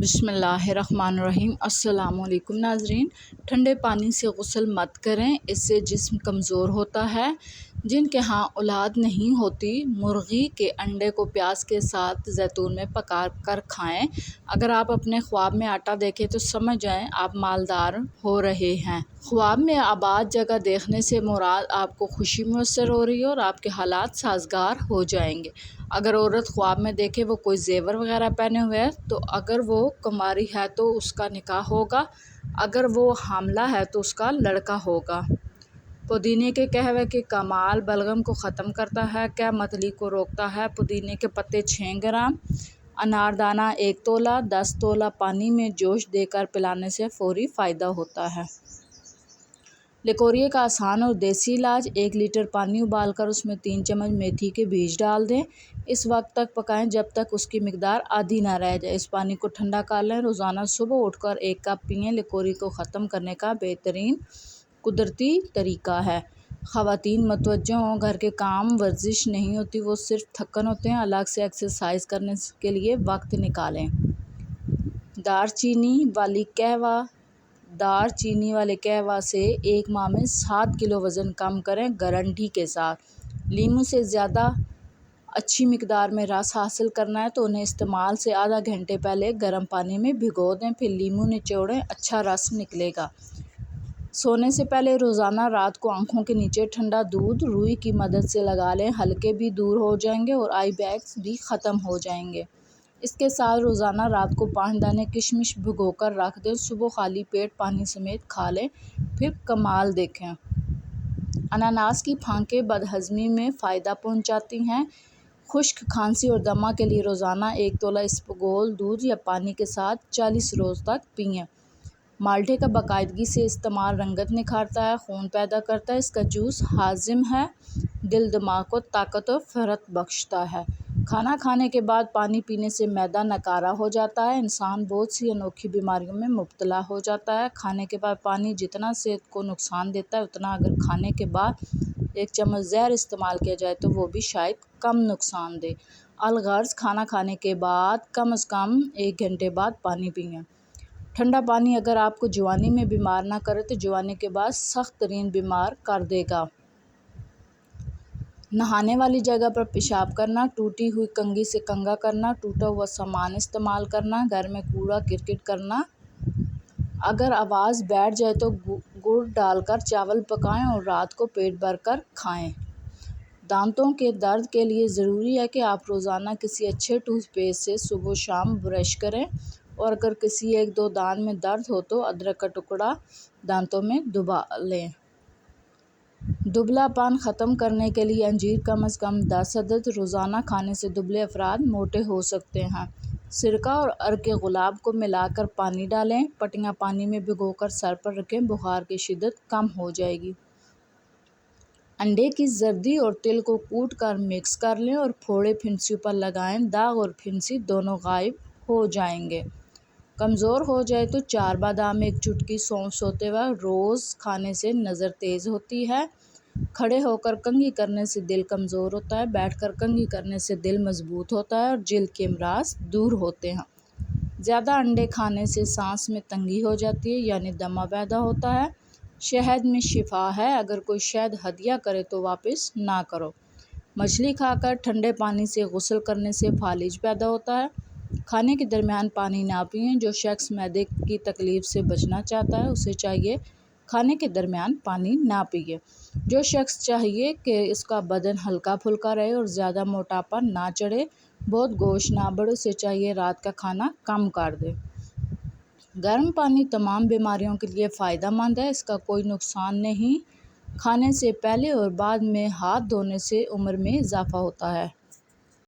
بسم اللہ الرحمن الرحیم۔ السلام علیکم ناظرین۔ ٹھنڈے پانی سے غسل مت کریں، اس سے جسم کمزور ہوتا ہے۔ جن کے ہاں اولاد نہیں ہوتی، مرغی کے انڈے کو پیاز کے ساتھ زیتون میں پکا کر کھائیں۔ اگر آپ اپنے خواب میں آٹا دیکھیں تو سمجھ جائیں آپ مالدار ہو رہے ہیں۔ خواب میں آباد جگہ دیکھنے سے مراد آپ کو خوشی میسر ہو رہی ہے اور آپ کے حالات سازگار ہو جائیں گے۔ اگر عورت خواب میں دیکھے وہ کوئی زیور وغیرہ پہنے ہوئے ہے تو اگر وہ کماری ہے تو اس کا نکاح ہوگا، اگر وہ حاملہ ہے تو اس کا لڑکا ہوگا۔ پودینے کے قہوے کے کمال بلغم کو ختم کرتا ہے، قے متلی کو روکتا ہے۔ پودینے کے پتے 6 گرام، انار دانہ 1 تولہ، 10 تولہ پانی میں جوش دے کر پلانے سے فوری فائدہ ہوتا ہے۔ لکوریا کا آسان اور دیسی علاج: 1 لیٹر پانی ابال کر اس میں 3 چمچ میتھی کے بیج ڈال دیں۔ اس وقت تک پکائیں جب تک اس کی مقدار آدھی نہ رہ جائے۔ اس پانی کو ٹھنڈا کر لیں۔ روزانہ صبح اٹھ کر 1 کپ پئیں۔ لکوریا کو ختم کرنے کا بہترین قدرتی طریقہ ہے۔ خواتین متوجہ ہوں، گھر کے کام ورزش نہیں ہوتی، وہ صرف تھکن ہوتے ہیں۔ الگ سے ایکسرسائز کرنے کے لیے وقت نکالیں۔ دار چینی والی قہوہ: دار چینی والے قہوہ سے 1 ماہ میں 7 کلو وزن کم کریں، گارنٹی کے ساتھ۔ لیموں سے زیادہ اچھی مقدار میں رس حاصل کرنا ہے تو انہیں استعمال سے آدھا گھنٹے پہلے گرم پانی میں بھگو دیں، پھر لیموں نچوڑیں، اچھا رس نکلے گا۔ سونے سے پہلے روزانہ رات کو آنکھوں کے نیچے ٹھنڈا دودھ روئی کی مدد سے لگا لیں، حلقے بھی دور ہو جائیں گے اور آئی بیگز بھی ختم ہو جائیں گے۔ اس کے ساتھ روزانہ رات کو 5 دانے کشمش بھگو کر رکھ دیں، صبح خالی پیٹ پانی سمیت کھا لیں، پھر کمال دیکھیں۔ اناناس کی پھانکیں بدہضمی میں فائدہ پہنچاتی ہیں۔ خشک کھانسی اور دمہ کے لیے روزانہ 1 تولہ اسپغول دودھ یا پانی کے ساتھ 40 روز تک پئیں۔ مالٹے کا باقاعدگی سے استعمال رنگت نکھارتا ہے، خون پیدا کرتا ہے۔ اس کا جوس ہاضم ہے، دل دماغ کو طاقت اور فرحت بخشتا ہے۔ کھانا کھانے کے بعد پانی پینے سے معدہ نکارا ہو جاتا ہے، انسان بہت سی انوکھی بیماریوں میں مبتلا ہو جاتا ہے۔ کھانے کے بعد پانی جتنا صحت کو نقصان دیتا ہے اتنا اگر کھانے کے بعد 1 چمچ زہر استعمال کیا جائے تو وہ بھی شاید کم نقصان دے۔ الغرض کھانا کھانے کے بعد کم از کم 1 گھنٹے بعد پانی پئیں۔ ٹھنڈا پانی اگر آپ کو جوانی میں بیمار نہ کرے تو جوانی کے بعد سخت ترین بیمار کر دے گا۔ نہانے والی جگہ پر پیشاب کرنا، ٹوٹی ہوئی کنگھی سے کنگھا کرنا، ٹوٹا ہوا سامان استعمال کرنا، گھر میں کوڑا کرکٹ کرنا۔ اگر آواز بیٹھ جائے تو گڑ ڈال کر چاول پکائیں اور رات کو پیٹ بھر کر کھائیں۔ دانتوں کے درد کے لیے ضروری ہے کہ آپ روزانہ کسی اچھے ٹوتھ پیسٹ سے صبح و شام برش کریں اور اگر کسی 1-2 دانت میں درد ہو تو ادرک کا ٹکڑا دانتوں میں دبا لیں۔ دبلا پن ختم کرنے کے لیے انجیر کم از کم 10 عدد روزانہ کھانے سے دبلے افراد موٹے ہو سکتے ہیں۔ سرکہ اور عرق گلاب کو ملا کر پانی ڈالیں، پٹیاں پانی میں بھگو کر سر پر رکھیں، بخار کی شدت کم ہو جائے گی۔ انڈے کی زردی اور تل کو کوٹ کر مکس کر لیں اور پھوڑے پھنسیوں پر لگائیں، داغ اور پھنسی دونوں غائب ہو جائیں گے۔ کمزور ہو جائے تو 4 بادام، 1 چٹکی سونف سوتے وقت روز کھانے سے نظر تیز ہوتی ہے۔ کھڑے ہو کر کنگھی کرنے سے دل کمزور ہوتا ہے، بیٹھ کر کنگھی کرنے سے دل مضبوط ہوتا ہے اور جلد کے امراض دور ہوتے ہیں۔ زیادہ انڈے کھانے سے سانس میں تنگی ہو جاتی ہے یعنی دمہ پیدا ہوتا ہے۔ شہد میں شفا ہے، اگر کوئی شہد ہدیہ کرے تو واپس نہ کرو۔ مچھلی کھا کر ٹھنڈے پانی سے غسل کرنے سے فالج پیدا ہوتا ہے۔ کھانے کے درمیان پانی نہ پئیں، جو شخص معدے کی تکلیف سے بچنا چاہتا ہے اسے چاہیے کھانے کے درمیان پانی نہ پیے۔ جو شخص چاہیے کہ اس کا بدن ہلکا پھلکا رہے اور زیادہ موٹاپا نہ چڑھے، بہت گوشت نہ بڑھے، اسے چاہیے رات کا کھانا کم کر دے۔ گرم پانی تمام بیماریوں کے لیے فائدہ مند ہے، اس کا کوئی نقصان نہیں۔ کھانے سے پہلے اور بعد میں ہاتھ دھونے سے عمر میں اضافہ ہوتا ہے۔